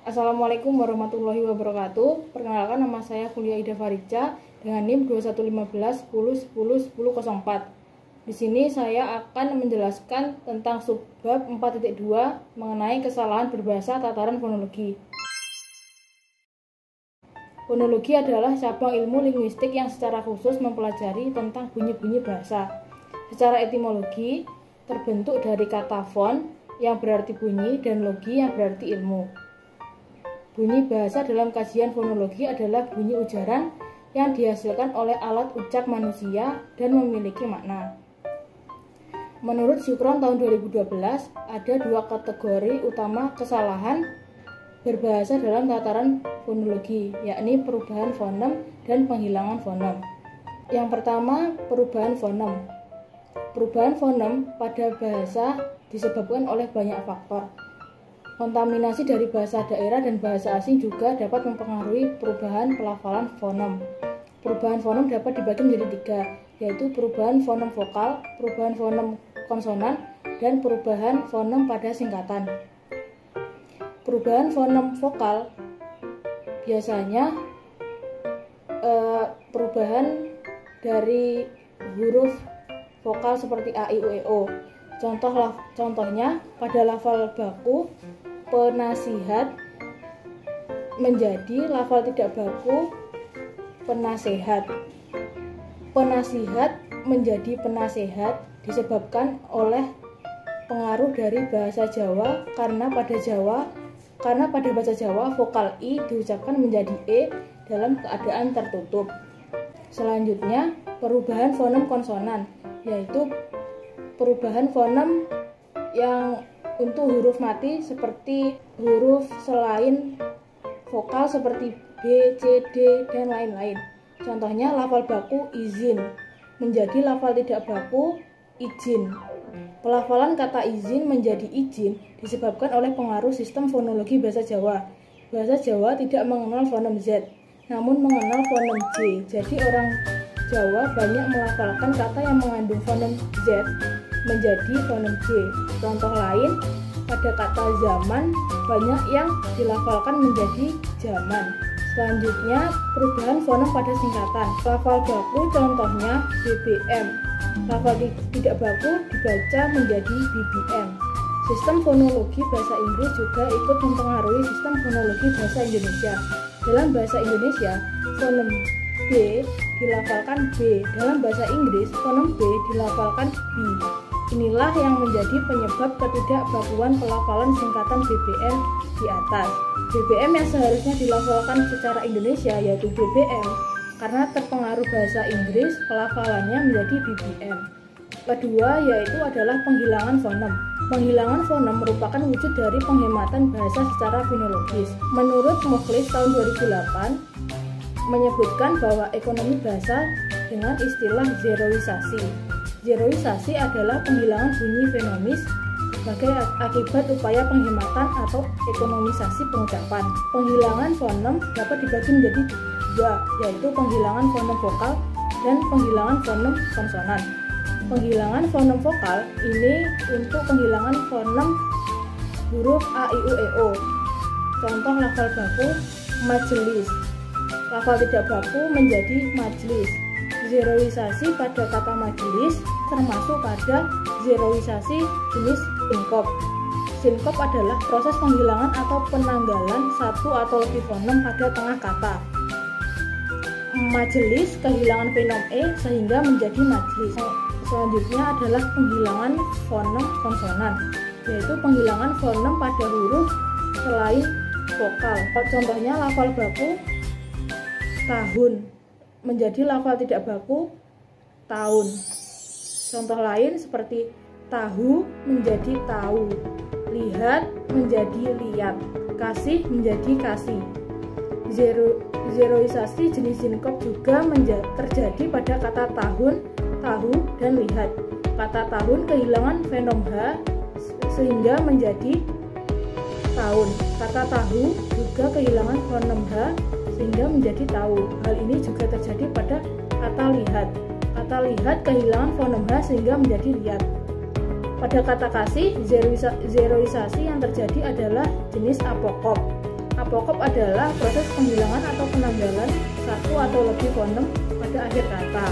Assalamualaikum warahmatullahi wabarakatuh. Perkenalkan, nama saya Kuliah Ida Farica dengan NIM 211510101004. Di sini saya akan menjelaskan tentang subbab 4.2 mengenai kesalahan berbahasa tataran fonologi. Fonologi adalah cabang ilmu linguistik yang secara khusus mempelajari tentang bunyi-bunyi bahasa. Secara etimologi, terbentuk dari kata fon yang berarti bunyi dan logi yang berarti ilmu. Bunyi bahasa dalam kajian fonologi adalah bunyi ujaran yang dihasilkan oleh alat ucap manusia dan memiliki makna. Menurut Syukron tahun 2012, ada dua kategori utama kesalahan berbahasa dalam tataran fonologi, yakni perubahan fonem dan penghilangan fonem. Yang pertama, perubahan fonem. Perubahan fonem pada bahasa disebabkan oleh banyak faktor. Kontaminasi dari bahasa daerah dan bahasa asing juga dapat mempengaruhi perubahan pelafalan fonem. Perubahan fonem dapat dibagi menjadi tiga, yaitu perubahan fonem vokal, perubahan fonem konsonan, dan perubahan fonem pada singkatan. Perubahan fonem vokal biasanya perubahan dari huruf vokal seperti a, i, u, e, o. Contohnya pada lafal baku penasihat menjadi lafal tidak baku penasehat. Penasihat menjadi penasehat disebabkan oleh pengaruh dari bahasa Jawa karena pada bahasa Jawa vokal i diucapkan menjadi e dalam keadaan tertutup. Selanjutnya, perubahan fonem konsonan, yaitu perubahan fonem yang untuk huruf mati seperti huruf selain vokal seperti B, C, D, dan lain-lain. Contohnya lafal baku izin menjadi lafal tidak baku izin. Pelafalan kata izin menjadi izin disebabkan oleh pengaruh sistem fonologi bahasa Jawa. Bahasa Jawa tidak mengenal fonem Z, namun mengenal fonem J. Jadi orang Jawa banyak melafalkan kata yang mengandung fonem Z menjadi fonem J. Contoh lain, pada kata zaman banyak yang dilafalkan menjadi zaman. Selanjutnya, perubahan fonem pada singkatan. Lafal baku contohnya BBM. Lafal tidak baku dibaca menjadi BBM. Sistem fonologi bahasa Inggris juga ikut mempengaruhi sistem fonologi bahasa Indonesia. Dalam bahasa Indonesia, fonem B dilafalkan B. Dalam bahasa Inggris, fonem B dilafalkan B. Inilah yang menjadi penyebab ketidakbakuan pelafalan singkatan BBM di atas. BBM yang seharusnya dilafalkan secara Indonesia yaitu BBM, karena terpengaruh bahasa Inggris, pelafalannya menjadi BBM. Kedua yaitu adalah penghilangan fonem. Penghilangan fonem merupakan wujud dari penghematan bahasa secara fonologis. Menurut Mukhlis tahun 2008, menyebutkan bahwa ekonomi bahasa dengan istilah zeroisasi. Zeroisasi adalah penghilangan bunyi fenomis sebagai akibat upaya penghematan atau ekonomisasi pengucapan. Penghilangan fonem dapat dibagi menjadi dua, yaitu penghilangan fonem vokal dan penghilangan fonem konsonan. Penghilangan fonem vokal ini untuk penghilangan fonem huruf a, i, u, e, o. Contoh lafal baku majelis. Lafal tidak baku menjadi majlis. Zeroisasi pada kata majelis termasuk pada zeroisasi jenis sinkop. Sinkop adalah proses penghilangan atau penanggalan satu atau lebih fonem pada tengah kata. Majelis kehilangan fonem e sehingga menjadi majlis. Selanjutnya adalah penghilangan fonem konsonan, yaitu penghilangan fonem pada huruf selain vokal. Contohnya lafal baku tahun menjadi lafal tidak baku tahun. Contoh lain seperti tahu menjadi tahu, lihat menjadi lihat, kasih menjadi kasih. Zeroisasi jenis sinkop juga terjadi pada kata tahun, tahu, dan lihat. Kata tahun kehilangan fonem H sehingga menjadi tahun. Kata tahu juga kehilangan fonem H sehingga menjadi tahu. Hal ini juga terjadi pada kata lihat. Kata lihat kehilangan fonem H sehingga menjadi lihat. Pada kata kasih, zeroisasi yang terjadi adalah jenis apokop. Apokop adalah proses penghilangan atau penanggalan satu atau lebih fonem pada akhir kata.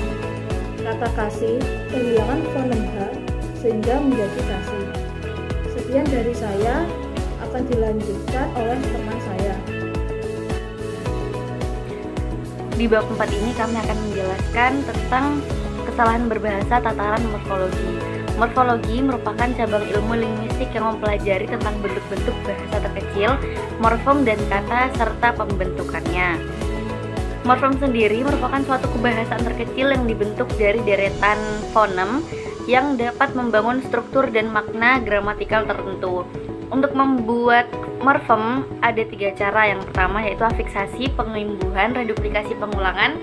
Kata kasih, kehilangan fonem H sehingga menjadi kasih. Sekian dari saya, akan dilanjutkan oleh teman saya. Di bab 4 ini kami akan menjelaskan tentang kesalahan berbahasa tataran morfologi. Morfologi merupakan cabang ilmu linguistik yang mempelajari tentang bentuk-bentuk bahasa terkecil, morfem dan kata serta pembentukannya. Morfem sendiri merupakan suatu kebahasaan terkecil yang dibentuk dari deretan fonem yang dapat membangun struktur dan makna gramatikal tertentu. Untuk membuat morfem ada 3 cara. Yang pertama yaitu afiksasi, pengimbuhan, reduplikasi, pengulangan,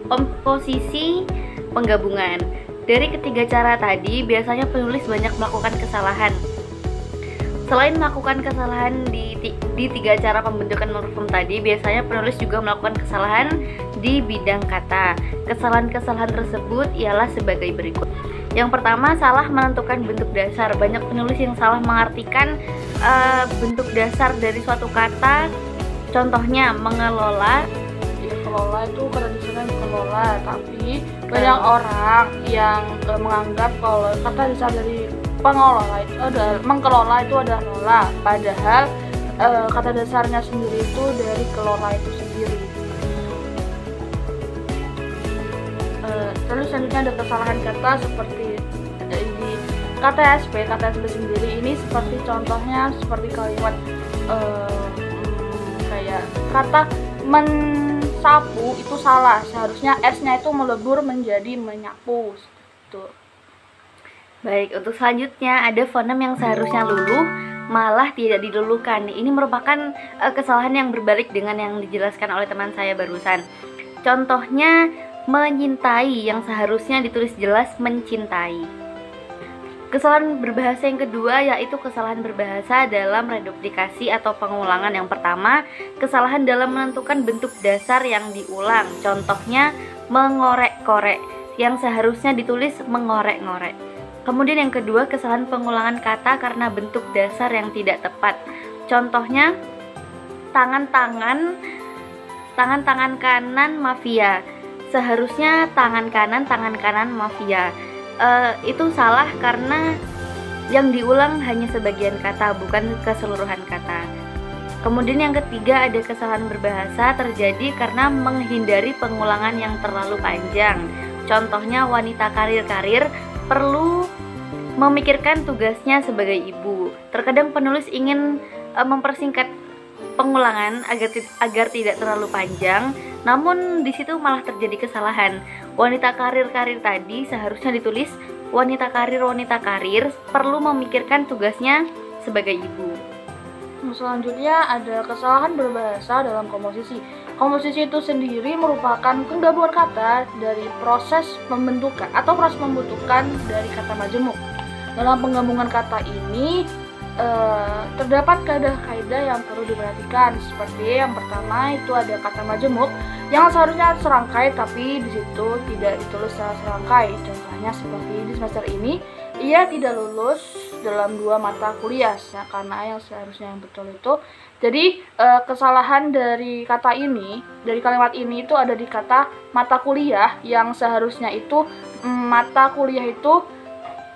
komposisi, penggabungan. Dari ketiga cara tadi, biasanya penulis banyak melakukan kesalahan. Selain melakukan kesalahan di 3 cara pembentukan morfem tadi, biasanya penulis juga melakukan kesalahan di bidang kata. Kesalahan-kesalahan tersebut ialah sebagai berikut. Yang pertama, salah menentukan bentuk dasar. Banyak penulis yang salah mengartikan bentuk dasar dari suatu kata. Contohnya, mengelola. Kelola itu kata dasarnya mengelola, tapi banyak orang yang menganggap kalau kata dasar dari pengelola itu adalah mengelola itu adalah lola, padahal kata dasarnya sendiri itu dari kelola itu sendiri. Terus selanjutnya ada kesalahan kata seperti di KTSP sendiri ini seperti contohnya seperti kalimat kayak kata mensapu itu salah, seharusnya S-nya itu melebur menjadi menyapu gitu. Baik, untuk selanjutnya ada fonem yang seharusnya luluh malah tidak diluluhkan. Ini merupakan kesalahan yang berbalik dengan yang dijelaskan oleh teman saya barusan. Contohnya menyintai yang seharusnya ditulis jelas mencintai. Kesalahan berbahasa yang kedua yaitu kesalahan berbahasa dalam reduplikasi atau pengulangan. Yang pertama, kesalahan dalam menentukan bentuk dasar yang diulang. Contohnya mengorek-korek yang seharusnya ditulis mengorek-ngorek. Kemudian yang kedua, kesalahan pengulangan kata karena bentuk dasar yang tidak tepat. Contohnya tangan-tangan kanan mafia. Seharusnya tangan kanan mafia. Itu salah karena yang diulang hanya sebagian kata, bukan keseluruhan kata. Kemudian yang ketiga ada kesalahan berbahasa terjadi karena menghindari pengulangan yang terlalu panjang. Contohnya wanita karir perlu memikirkan tugasnya sebagai ibu. Terkadang penulis ingin mempersingkat pengulangan agar tidak terlalu panjang, namun di situ malah terjadi kesalahan. Wanita karir tadi seharusnya ditulis wanita karir perlu memikirkan tugasnya sebagai ibu. Selanjutnya ada kesalahan berbahasa dalam komposisi. Komposisi itu sendiri merupakan penggabungan kata dari proses pembentukan dari kata majemuk. Dalam penggabungan kata ini terdapat kaidah-kaidah yang perlu diperhatikan. Seperti yang pertama itu ada kata majemuk yang seharusnya serangkai tapi di situ tidak ditulis secara serangkai. Contohnya seperti di semester ini ia tidak lulus dalam 2 mata kuliah karena yang seharusnya yang betul itu. Jadi kesalahan dari kata ini, dari kalimat ini itu ada di kata mata kuliah yang seharusnya itu mata kuliah itu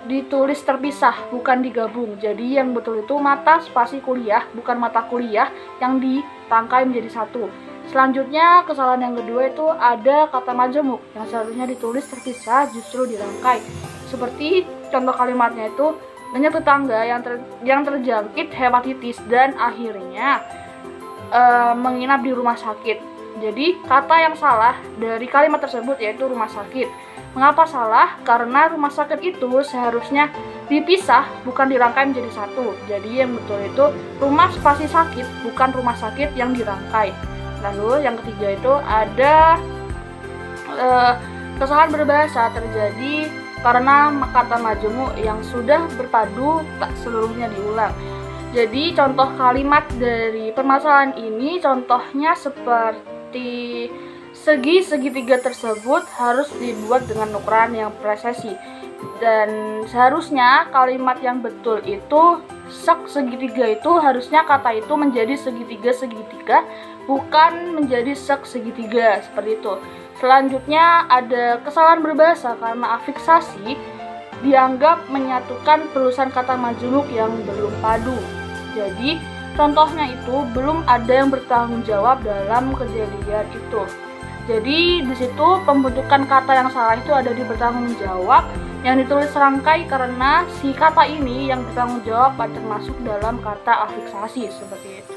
ditulis terpisah, bukan digabung. Jadi yang betul itu mata spasi kuliah, bukan mata kuliah yang dirangkai menjadi satu. Selanjutnya kesalahan yang kedua itu ada kata majemuk yang seharusnya ditulis terpisah justru dirangkai. Seperti contoh kalimatnya itu banyak tetangga yang terjangkit hepatitis dan akhirnya menginap di rumah sakit. Jadi kata yang salah dari kalimat tersebut yaitu rumah sakit. Mengapa salah? Karena rumah sakit itu seharusnya dipisah, bukan dirangkai menjadi satu. Jadi yang betul itu rumah spasi sakit, bukan rumah sakit yang dirangkai. Lalu yang ketiga itu ada kesalahan berbahasa terjadi karena kata majemuk yang sudah berpadu tak seluruhnya diulang. Jadi contoh kalimat dari permasalahan ini contohnya seperti segi segitiga tersebut harus dibuat dengan ukuran yang presisi. Dan seharusnya kalimat yang betul itu sek segitiga itu harusnya kata itu menjadi segitiga-segitiga, bukan menjadi sek segitiga, seperti itu. Selanjutnya ada kesalahan berbahasa karena afiksasi dianggap menyatukan perusahaan kata majemuk yang belum padu. Jadi contohnya itu belum ada yang bertanggung jawab dalam kejadian itu. Jadi di situ pembentukan kata yang salah itu ada di bertanggung jawab yang ditulis serangkai karena si kata ini yang bertanggung jawab termasuk dalam kata afiksasi, seperti itu.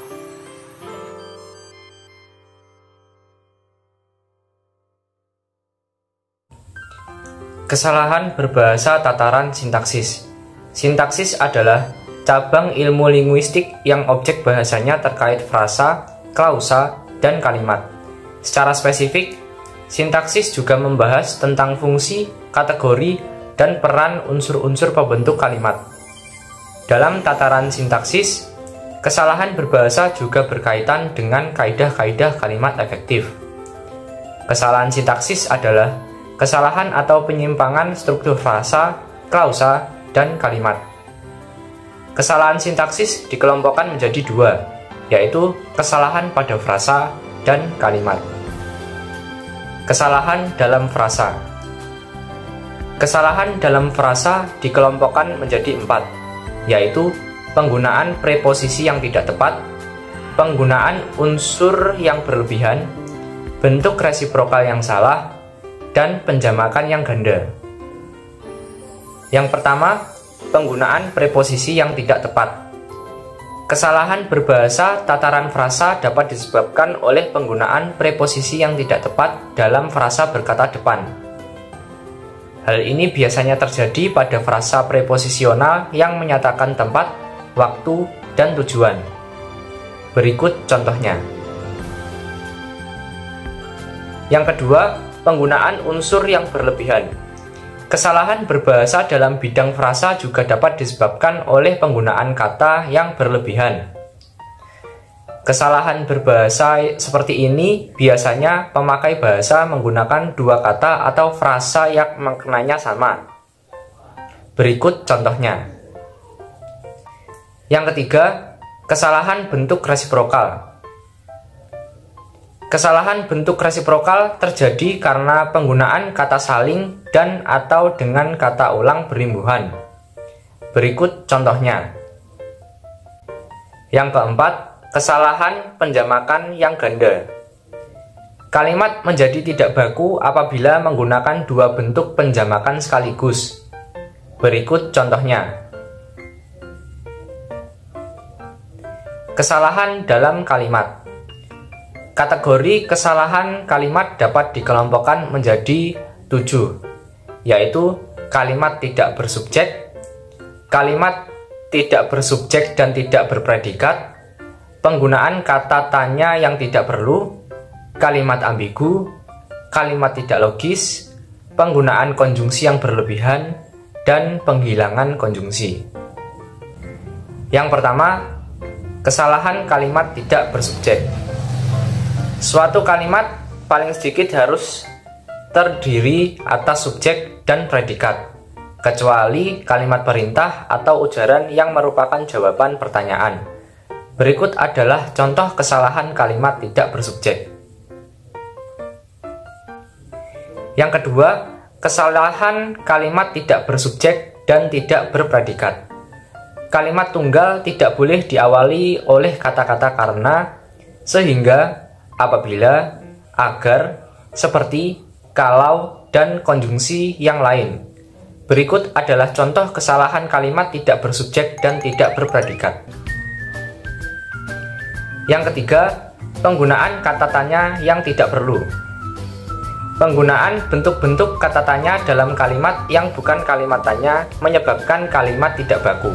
Kesalahan berbahasa tataran sintaksis. Sintaksis adalah cabang ilmu linguistik yang objek bahasanya terkait frasa, klausa, dan kalimat. Secara spesifik, sintaksis juga membahas tentang fungsi, kategori, dan peran unsur-unsur pembentuk kalimat. Dalam tataran sintaksis, kesalahan berbahasa juga berkaitan dengan kaidah-kaidah kalimat efektif. Kesalahan sintaksis adalah kesalahan atau penyimpangan struktur frasa, klausa, dan kalimat. Kesalahan sintaksis dikelompokkan menjadi dua, yaitu kesalahan pada frasa dan kalimat. Kesalahan dalam frasa. Kesalahan dalam frasa dikelompokkan menjadi 4, yaitu penggunaan preposisi yang tidak tepat, penggunaan unsur yang berlebihan, bentuk resiprokal yang salah, dan penjamakan yang ganda. Yang pertama, penggunaan preposisi yang tidak tepat. Kesalahan berbahasa tataran frasa dapat disebabkan oleh penggunaan preposisi yang tidak tepat dalam frasa berkata depan. Hal ini biasanya terjadi pada frasa preposisional yang menyatakan tempat, waktu, dan tujuan. Berikut contohnya. Yang kedua, penggunaan unsur yang berlebihan. Kesalahan berbahasa dalam bidang frasa juga dapat disebabkan oleh penggunaan kata yang berlebihan. Kesalahan berbahasa seperti ini biasanya pemakai bahasa menggunakan dua kata atau frasa yang maknanya sama. Berikut contohnya. Yang ketiga, kesalahan bentuk resiprokal. Kesalahan bentuk resiprokal terjadi karena penggunaan kata saling dan atau dengan kata ulang berimbuhan. Berikut contohnya. Yang keempat, kesalahan penjamakan yang ganda. Kalimat menjadi tidak baku apabila menggunakan dua bentuk penjamakan sekaligus. Berikut contohnya. Kesalahan dalam kalimat. Kategori kesalahan kalimat dapat dikelompokkan menjadi 7, yaitu kalimat tidak bersubjek, kalimat tidak bersubjek dan tidak berpredikat, penggunaan kata tanya yang tidak perlu, kalimat ambigu, kalimat tidak logis, penggunaan konjungsi yang berlebihan, dan penghilangan konjungsi. Yang pertama, kesalahan kalimat tidak bersubjek. Suatu kalimat paling sedikit harus terdiri atas subjek dan predikat, kecuali kalimat perintah atau ujaran yang merupakan jawaban pertanyaan. Berikut adalah contoh kesalahan kalimat tidak bersubjek. Yang kedua, kesalahan kalimat tidak bersubjek dan tidak berpredikat. Kalimat tunggal tidak boleh diawali oleh kata-kata karena, sehingga, apabila, agar, seperti, kalau, dan konjungsi yang lain. Berikut adalah contoh kesalahan kalimat tidak bersubjek dan tidak berpredikat. Yang ketiga, penggunaan kata tanya yang tidak perlu. Penggunaan bentuk-bentuk kata tanya dalam kalimat yang bukan kalimat tanya menyebabkan kalimat tidak baku.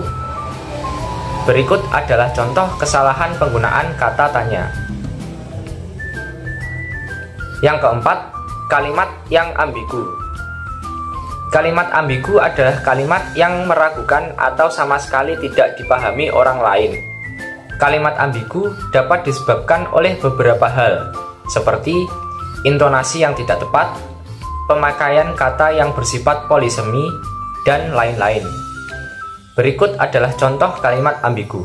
Berikut adalah contoh kesalahan penggunaan kata tanya. Yang keempat, kalimat yang ambigu. Kalimat ambigu adalah kalimat yang meragukan atau sama sekali tidak dipahami orang lain. Kalimat ambigu dapat disebabkan oleh beberapa hal, seperti intonasi yang tidak tepat, pemakaian kata yang bersifat polisemi, dan lain-lain. Berikut adalah contoh kalimat ambigu.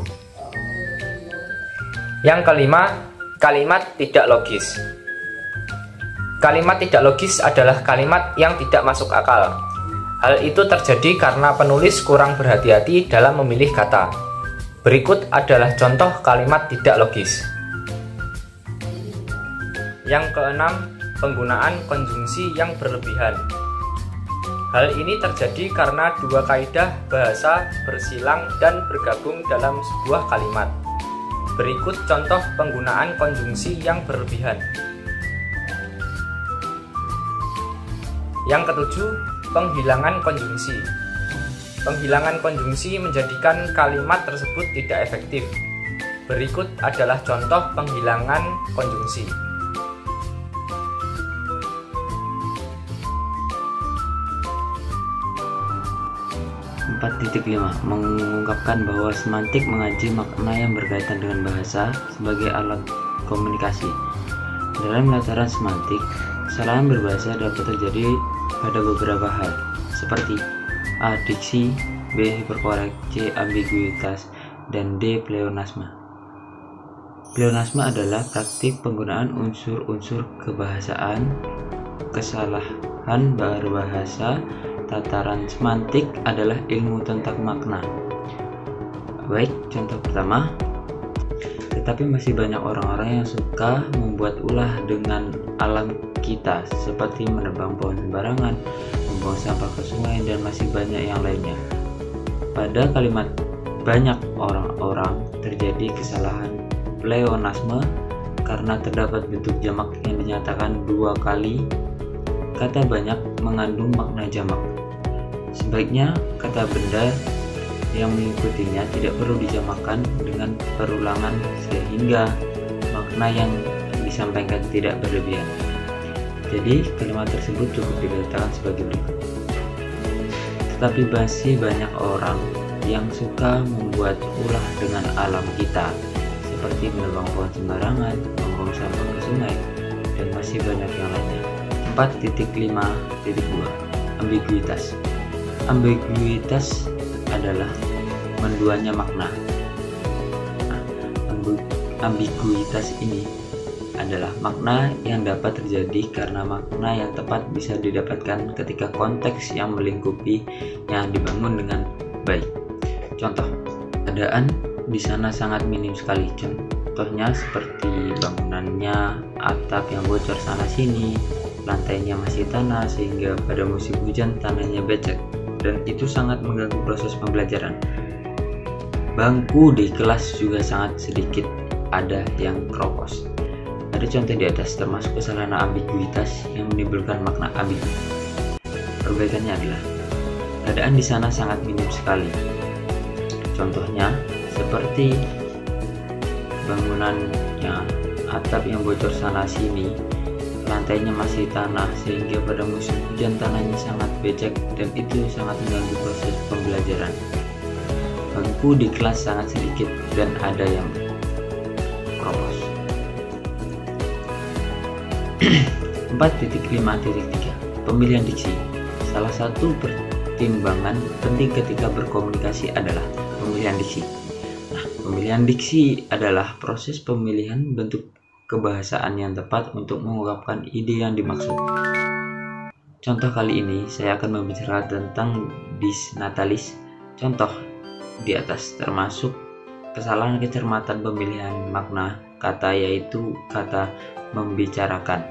Yang kelima, kalimat tidak logis. Kalimat tidak logis adalah kalimat yang tidak masuk akal. Hal itu terjadi karena penulis kurang berhati-hati dalam memilih kata. Berikut adalah contoh kalimat tidak logis. Yang keenam, penggunaan konjungsi yang berlebihan. Hal ini terjadi karena dua kaidah bahasa bersilang dan bergabung dalam sebuah kalimat. Berikut contoh penggunaan konjungsi yang berlebihan. Yang ketujuh, penghilangan konjungsi. Penghilangan konjungsi menjadikan kalimat tersebut tidak efektif. Berikut adalah contoh penghilangan konjungsi. Mengungkapkan bahwa semantik mengaji makna yang berkaitan dengan bahasa sebagai alat komunikasi. Dalam lataran semantik, kesalahan berbahasa dapat terjadi pada beberapa hal, seperti A. Diksi, B. Hiperkorek, C. Ambiguitas, dan D. Pleonasme. Pleonasme adalah praktik penggunaan unsur-unsur kebahasaan. Kesalahan berbahasa tataran semantik adalah ilmu tentang makna. Baik, contoh pertama. Tetapi masih banyak orang-orang yang suka membuat ulah dengan alam kita, seperti menebang pohon sembarangan, membuang sampah ke sungai, dan masih banyak yang lainnya. Pada kalimat banyak orang-orang terjadi kesalahan pleonasme karena terdapat bentuk jamak yang dinyatakan dua kali. Kata banyak mengandung makna jamak. Sebaiknya kata benda yang mengikutinya tidak perlu dijamakkan dengan perulangan sehingga makna yang disampaikan tidak berlebihan. Jadi kalimat tersebut cukup dikatakan sebagai berikut. Tetapi masih banyak orang yang suka membuat ulah dengan alam kita, seperti menebang pohon sembarangan, membuang sampah ke sungai, dan masih banyak yang lainnya. 4.5.2 Ambiguitas. Ambiguitas adalah menduanya makna. Ambiguitas ini adalah makna yang dapat terjadi karena makna yang tepat bisa didapatkan ketika konteks yang melingkupi yang dibangun dengan baik. Contoh, keadaan di sana sangat minim sekali. Contohnya seperti bangunannya, atap yang bocor sana sini, lantainya masih tanah sehingga pada musim hujan tanahnya becek, dan itu sangat mengganggu proses pembelajaran. Bangku di kelas juga sangat sedikit ada yang keropos. Ada contoh di atas termasuk kesalahan ambiguitas yang menimbulkan makna ambigu. Perbaikannya adalah keadaan di sana sangat minim sekali. Contohnya seperti bangunannya, atap yang bocor sana sini, lantainya masih tanah sehingga pada musim hujan tanahnya sangat becek dan itu sangat mengganggu proses pembelajaran. Bangku di kelas sangat sedikit dan ada yang keropos. 4.5.3 Pemilihan diksi. Salah satu pertimbangan penting ketika berkomunikasi adalah pemilihan diksi. Pemilihan diksi adalah proses pemilihan bentuk kebahasaan yang tepat untuk mengungkapkan ide yang dimaksud. Contoh kali ini saya akan membicarakan tentang dis natalis. Contoh di atas termasuk kesalahan kecermatan pemilihan makna kata, yaitu kata membicarakan.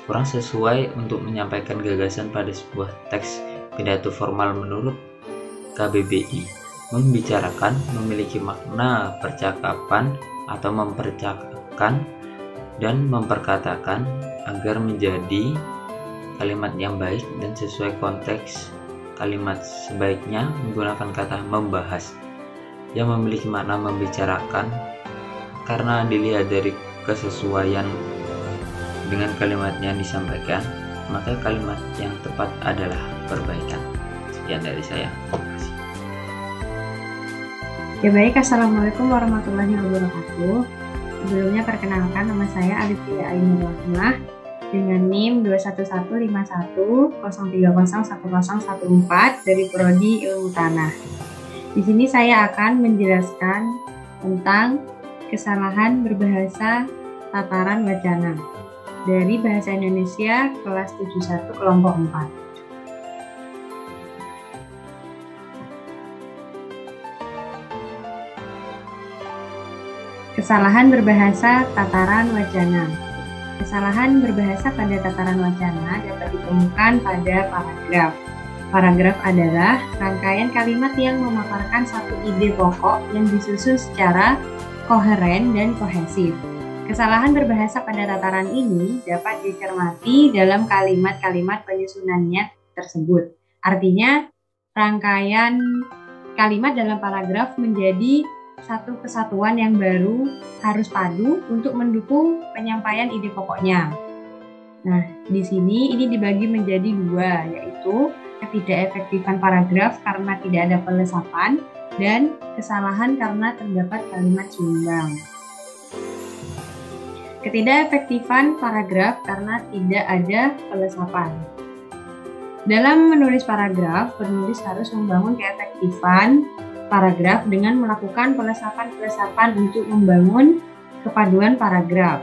Kurang sesuai untuk menyampaikan gagasan pada sebuah teks pidato formal menurut KBBI. Membicarakan memiliki makna percakapan atau mempercakapkan dan memperkatakan agar menjadi kalimat yang baik dan sesuai konteks kalimat. Sebaiknya menggunakan kata membahas yang memiliki makna membicarakan karena dilihat dari kesesuaian dengan kalimat yang disampaikan, maka kalimat yang tepat adalah perbaikan. Sekian dari saya. Terima kasih. Ya baik, assalamualaikum warahmatullahi wabarakatuh. Sebelumnya perkenalkan, nama saya Alifia Ainur Rahmah. dengan NIM 2115103011014 dari Prodi Ilmu Tanah. Di sini saya akan menjelaskan tentang kesalahan berbahasa tataran wacana dari Bahasa Indonesia kelas 71 kelompok 4. Kesalahan berbahasa tataran wacana. Kesalahan berbahasa pada tataran wacana dapat ditemukan pada paragraf. Paragraf adalah rangkaian kalimat yang memaparkan satu ide pokok yang disusun secara koheren dan kohesif. Kesalahan berbahasa pada tataran ini dapat dicermati dalam kalimat-kalimat penyusunannya tersebut. Artinya, rangkaian kalimat dalam paragraf menjadi satu kesatuan yang baru harus padu untuk mendukung penyampaian ide pokoknya. Nah, di sini ini dibagi menjadi dua, yaitu ketidakefektifan paragraf karena tidak ada pelesapan dan kesalahan karena terdapat kalimat sumbang. Ketidakefektifan paragraf karena tidak ada pelesapan. Dalam menulis paragraf, penulis harus membangun keefektifan paragraf dengan melakukan pelesapan-pelesapan untuk membangun kepaduan paragraf.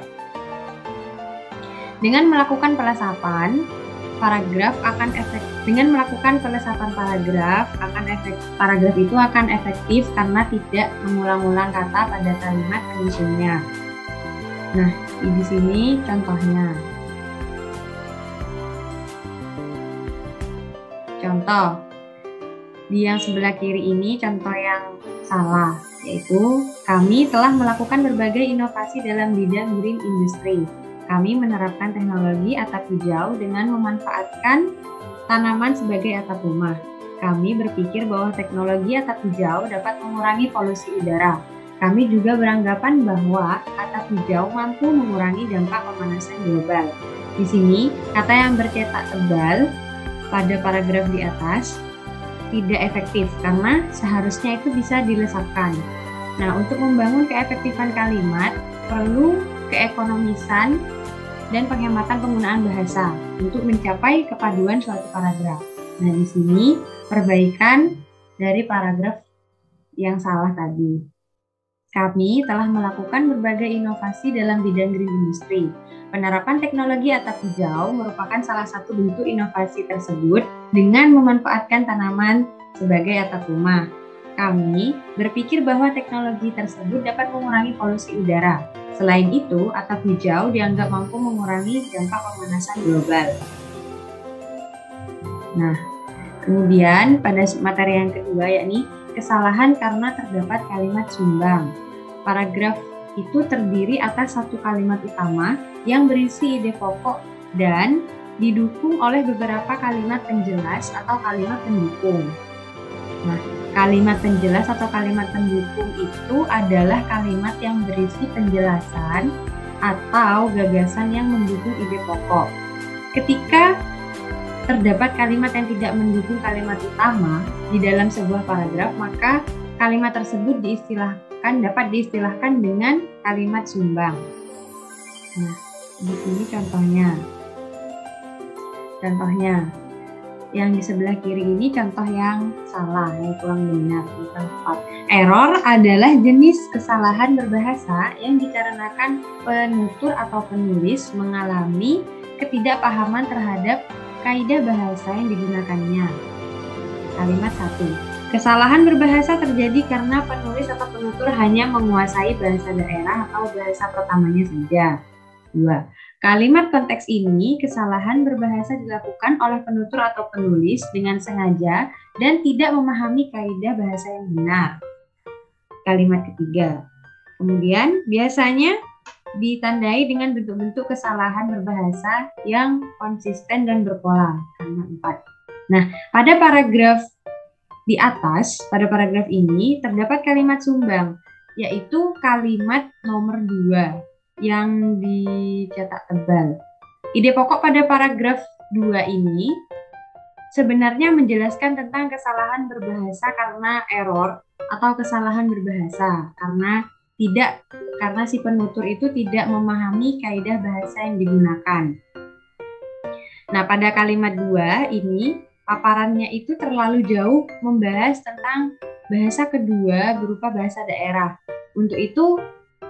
Dengan melakukan pelesapan, paragraf itu akan efektif karena tidak mengulang-ulang kata pada kalimat penyusunnya. Nah, di sini contohnya. Contoh. Di yang sebelah kiri ini contoh yang salah, yaitu kami telah melakukan berbagai inovasi dalam bidang green industry. Kami menerapkan teknologi atap hijau dengan memanfaatkan tanaman sebagai atap rumah. Kami berpikir bahwa teknologi atap hijau dapat mengurangi polusi udara. Kami juga beranggapan bahwa atap hijau mampu mengurangi dampak pemanasan global. Di sini, kata yang bercetak tebal pada paragraf di atas tidak efektif karena seharusnya itu bisa dilesapkan. Nah, untuk membangun keefektifan kalimat perlu keekonomisan dan penghematan penggunaan bahasa untuk mencapai kepaduan suatu paragraf. Nah, di sini perbaikan dari paragraf yang salah tadi. Kami telah melakukan berbagai inovasi dalam bidang green industry. Penerapan teknologi atap hijau merupakan salah satu bentuk inovasi tersebut dengan memanfaatkan tanaman sebagai atap rumah. Kami berpikir bahwa teknologi tersebut dapat mengurangi polusi udara. Selain itu, atap hijau dianggap mampu mengurangi dampak pemanasan global. Nah, kemudian pada materi yang kedua yakni kesalahan karena terdapat kalimat sumbang. Paragraf itu terdiri atas satu kalimat utama yang berisi ide pokok dan didukung oleh beberapa kalimat penjelas atau kalimat pendukung. Nah, kalimat penjelas atau kalimat pendukung itu adalah kalimat yang berisi penjelasan atau gagasan yang mendukung ide pokok. Ketika terdapat kalimat yang tidak mendukung kalimat utama di dalam sebuah paragraf, maka kalimat tersebut dapat diistilahkan dengan kalimat sumbang. Nah, di sini contohnya. Yang di sebelah kiri ini contoh yang salah, yang kurang benar, yang tepat. Error adalah jenis kesalahan berbahasa yang dikarenakan penutur atau penulis mengalami ketidakpahaman terhadap kaidah bahasa yang digunakannya. Kalimat 1. Kesalahan berbahasa terjadi karena penulis atau penutur hanya menguasai bahasa daerah atau bahasa pertamanya saja. 2. Kalimat konteks ini, kesalahan berbahasa dilakukan oleh penutur atau penulis dengan sengaja dan tidak memahami kaidah bahasa yang benar. Kalimat ketiga. Kemudian, biasanya ditandai dengan bentuk-bentuk kesalahan berbahasa yang konsisten dan berpola. Kalimat 4. Nah, pada paragraf di atas, pada paragraf ini terdapat kalimat sumbang, yaitu kalimat nomor 2 yang dicetak tebal. Ide pokok pada paragraf 2 ini sebenarnya menjelaskan tentang kesalahan berbahasa karena error atau kesalahan berbahasa karena si penutur itu tidak memahami kaidah bahasa yang digunakan. Nah, pada kalimat 2 ini paparannya itu terlalu jauh membahas tentang bahasa kedua berupa bahasa daerah. Untuk itu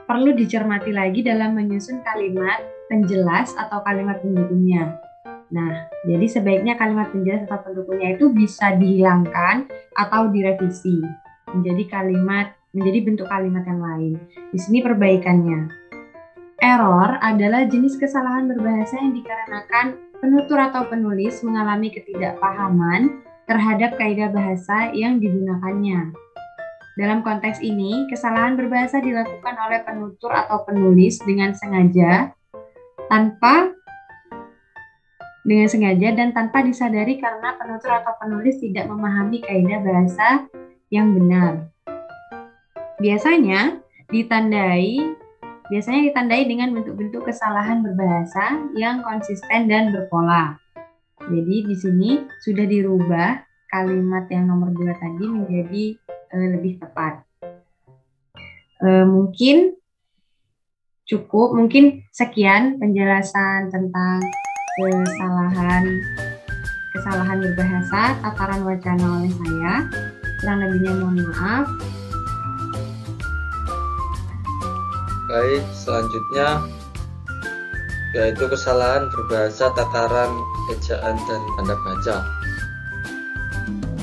perlu dicermati lagi dalam menyusun kalimat penjelas atau kalimat pendukungnya. Nah, jadi sebaiknya kalimat penjelas atau pendukungnya itu bisa dihilangkan atau direvisi menjadi bentuk kalimat yang lain. Di sini perbaikannya. Error adalah jenis kesalahan berbahasa yang dikarenakan penutur atau penulis mengalami ketidakpahaman terhadap kaidah bahasa yang digunakannya. Dalam konteks ini, kesalahan berbahasa dilakukan oleh penutur atau penulis dengan sengaja dan tanpa disadari karena penutur atau penulis tidak memahami kaidah bahasa yang benar. Biasanya ditandai dengan bentuk-bentuk kesalahan berbahasa yang konsisten dan berpola. Jadi di sini sudah dirubah kalimat yang nomor 2 tadi menjadi lebih tepat. Mungkin sekian penjelasan tentang kesalahan berbahasa tataran wacana oleh saya. Kurang lebihnya mohon maaf. Baik, selanjutnya yaitu kesalahan berbahasa tataran ejaan dan tanda baca.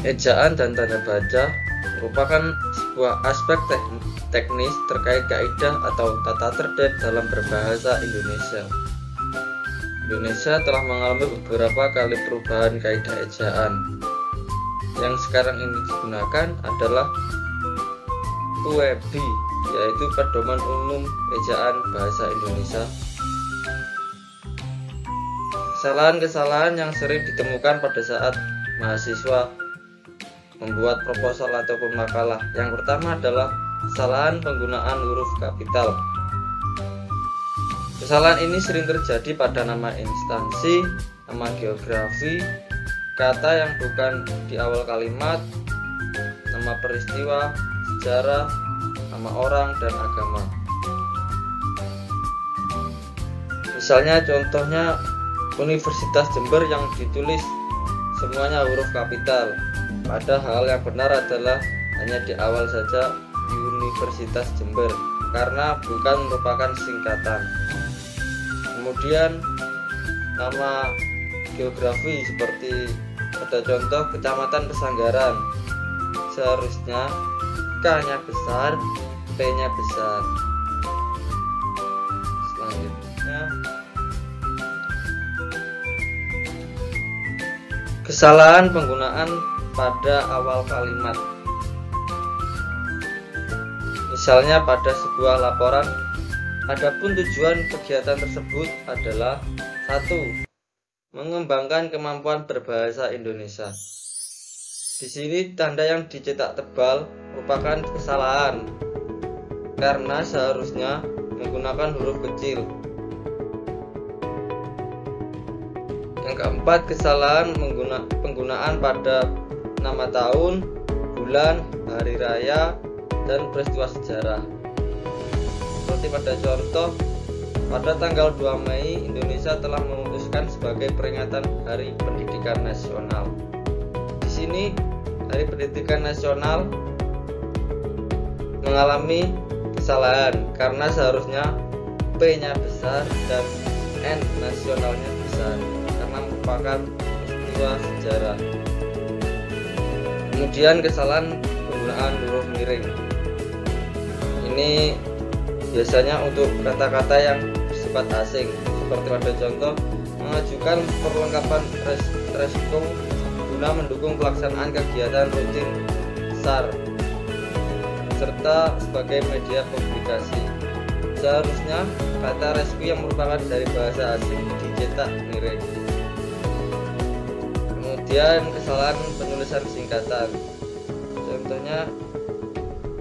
Ejaan dan tanda baca merupakan sebuah aspek teknis terkait kaidah atau tata tertib dalam berbahasa Indonesia. Indonesia telah mengalami beberapa kali perubahan kaidah ejaan. Yang sekarang ini digunakan adalah PUEBI, yaitu Pedoman Umum Ejaan Bahasa Indonesia. Kesalahan-kesalahan yang sering ditemukan pada saat mahasiswa membuat proposal ataupun makalah. Yang pertama adalah kesalahan penggunaan huruf kapital. Kesalahan ini sering terjadi pada nama instansi, nama geografi, kata yang bukan di awal kalimat, nama peristiwa, sejarah, nama orang, dan agama. Misalnya contohnya Universitas Jember yang ditulis semuanya huruf kapital, padahal yang benar adalah hanya di awal saja Universitas Jember karena bukan merupakan singkatan. Kemudian nama geografi seperti pada contoh Kecamatan Pesanggaran, seharusnya K-nya besar, P-nya besar. Selanjutnya kesalahan penggunaan pada awal kalimat. Misalnya pada sebuah laporan, adapun tujuan kegiatan tersebut adalah 1. Mengembangkan kemampuan berbahasa Indonesia. Di sini tanda yang dicetak tebal merupakan kesalahan karena seharusnya menggunakan huruf kecil. Yang keempat, kesalahan penggunaan pada nama tahun, bulan, hari raya, dan peristiwa sejarah. Seperti pada contoh, pada tanggal 2 Mei Indonesia telah memutuskan sebagai peringatan Hari Pendidikan Nasional. Di sini Hari Pendidikan Nasional mengalami kesalahan karena seharusnya P-nya besar dan N nasionalnya besar karena merupakan peristiwa sejarah. Kemudian kesalahan penggunaan huruf miring. Ini biasanya untuk kata-kata yang bersifat asing, seperti pada contoh mengajukan perlengkapan resiko guna mendukung pelaksanaan kegiatan rutin SAR serta sebagai media publikasi. Seharusnya kata rescue yang merupakan dari bahasa asing dicetak miring. Kemudian kesalahan penulisan singkatan, contohnya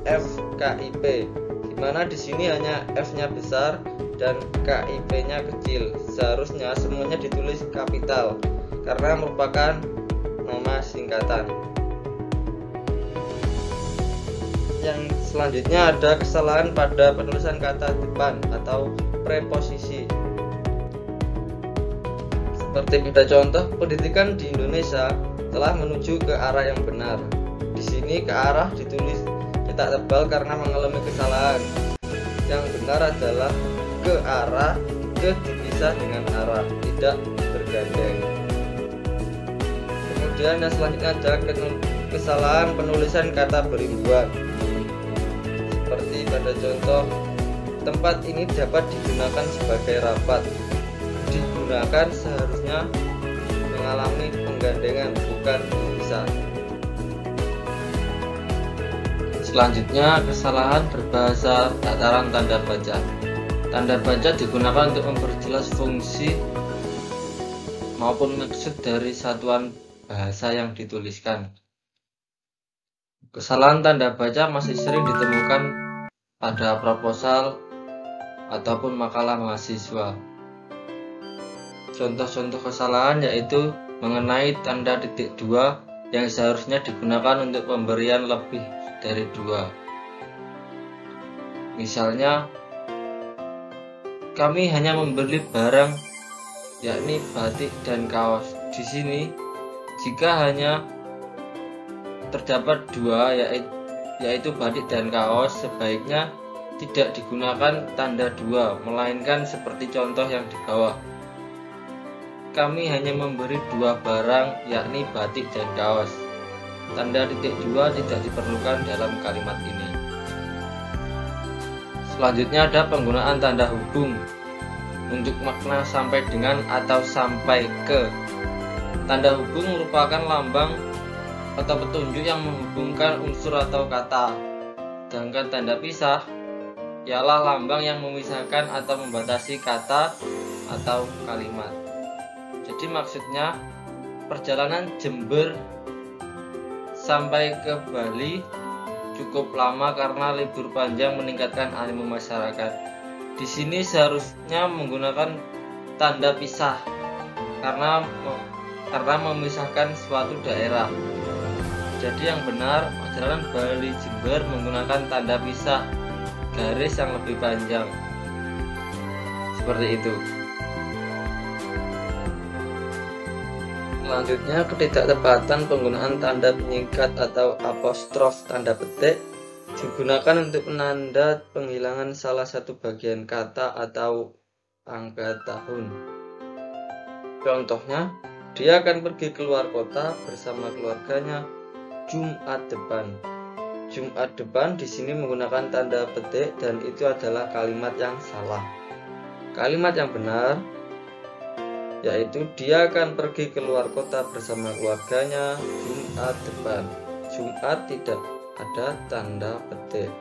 FKIP, di mana di sini hanya F-nya besar dan KIP-nya kecil. Seharusnya semuanya ditulis kapital karena merupakan nama singkatan. Yang selanjutnya ada kesalahan pada penulisan kata depan atau preposisi. Seperti pada contoh, pendidikan di Indonesia telah menuju ke arah yang benar. Di sini ke arah ditulis cetak tebal karena mengalami kesalahan. Yang benar adalah ke arah, ke dipisah dengan arah, tidak bergandeng. Kemudian yang selanjutnya adalah kesalahan penulisan kata berimbuan. Seperti pada contoh, tempat ini dapat digunakan sebagai rapat. Digunakan seharusnya mengalami penggandengan, bukan dipisah. Selanjutnya, kesalahan berbahasa tataran tanda baca. Tanda baca digunakan untuk memperjelas fungsi maupun maksud dari satuan bahasa yang dituliskan. Kesalahan tanda baca masih sering ditemukan pada proposal ataupun makalah mahasiswa. Contoh-contoh kesalahan yaitu mengenai tanda titik 2 yang seharusnya digunakan untuk pemberian lebih dari 2. Misalnya, kami hanya membeli barang yakni batik dan kaos. Di sini, jika hanya terdapat 2 yaitu batik dan kaos, sebaiknya tidak digunakan tanda 2, melainkan seperti contoh yang di bawah. Kami hanya memberi 2 barang yakni batik dan kaos. Tanda titik 2 tidak diperlukan dalam kalimat ini. Selanjutnya ada penggunaan tanda hubung untuk makna sampai dengan atau sampai ke. Tanda hubung merupakan lambang atau petunjuk yang menghubungkan unsur atau kata. Sedangkan tanda pisah ialah lambang yang memisahkan atau membatasi kata atau kalimat. Jadi maksudnya perjalanan Jember sampai ke Bali cukup lama karena libur panjang meningkatkan animo masyarakat. Di sini seharusnya menggunakan tanda pisah karena memisahkan suatu daerah. Jadi yang benar, perjalanan Bali Jember menggunakan tanda pisah garis yang lebih panjang. Seperti itu. Selanjutnya, ketidaktepatan penggunaan tanda penyingkat atau apostrof tanda petik digunakan untuk penanda penghilangan salah satu bagian kata atau angka tahun. Contohnya, dia akan pergi keluar kota bersama keluarganya Jumat depan. Jumat depan di sini menggunakan tanda petik dan itu adalah kalimat yang salah. Kalimat yang benar yaitu dia akan pergi keluar kota bersama keluarganya Jumat depan. Jumat tidak ada tanda petik.